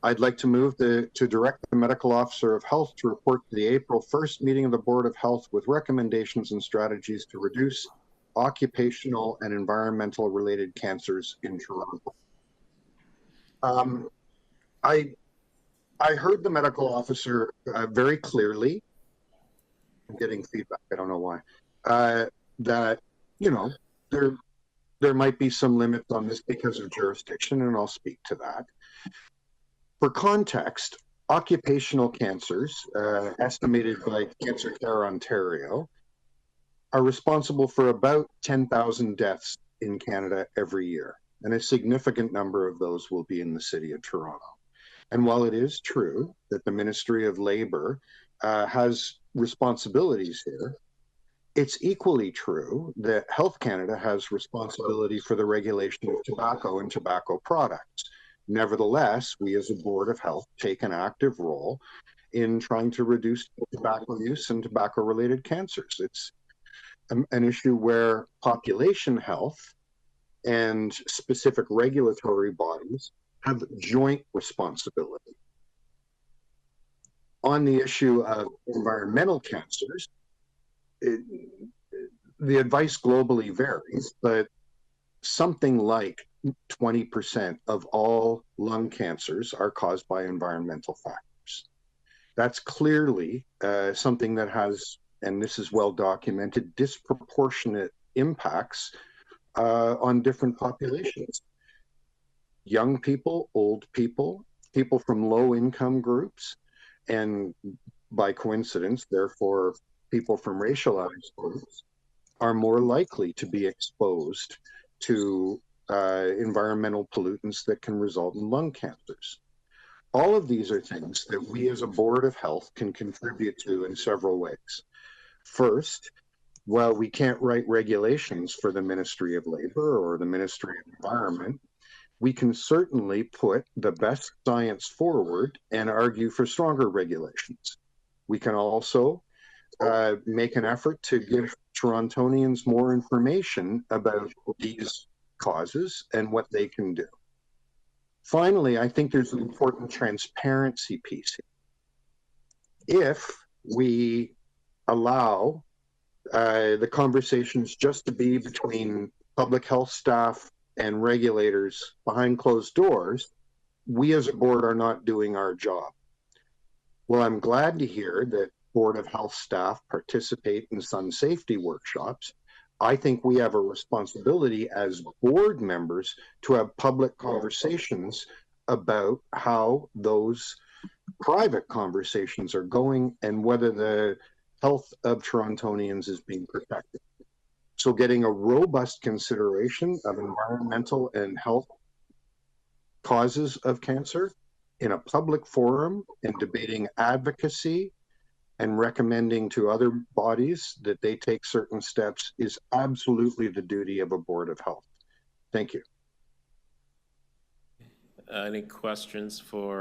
I'd like to move to direct the Medical Officer of Health to report to the April 1st meeting of the Board of Health with recommendations and strategies to reduce occupational and environmental related cancers in Toronto. I heard the medical officer very clearly. I'm getting feedback. I don't know why. That, you know, there might be some limits on this because of jurisdiction, and I'll speak to that. For context, occupational cancers, estimated by Cancer Care Ontario, are responsible for about 10,000 deaths in Canada every year, and a significant number of those will be in the city of Toronto. And while it is true that the Ministry of Labour has responsibilities here, it's equally true that Health Canada has responsibility for the regulation of tobacco and tobacco products. Nevertheless, we as a Board of Health take an active role in trying to reduce tobacco use and tobacco-related cancers. It's an issue where population health and specific regulatory bodies have joint responsibility. On the issue of environmental cancers, the advice globally varies, but something like 20% of all lung cancers are caused by environmental factors. That's clearly something that has, and this is well documented, disproportionate impacts on different populations. Young people, old people, people from low income groups, and by coincidence, therefore, people from racialized groups are more likely to be exposed to environmental pollutants that can result in lung cancers. All of these are things that we as a Board of Health can contribute to in several ways. First, while we can't write regulations for the Ministry of Labour or the Ministry of Environment, we can certainly put the best science forward and argue for stronger regulations. We can also make an effort to give Torontonians more information about these causes and what they can do. Finally, I think there's an important transparency piece here. If we allow the conversations just to be between public health staff and regulators behind closed doors, we as a board are not doing our job. Well, I'm glad to hear that Board of Health staff participate in sun safety workshops. I think we have a responsibility as board members to have public conversations about how those private conversations are going and whether the health of Torontonians is being protected. So getting a robust consideration of environmental and health causes of cancer in a public forum and debating advocacy and recommending to other bodies that they take certain steps is absolutely the duty of a Board of Health. Thank you. Any questions for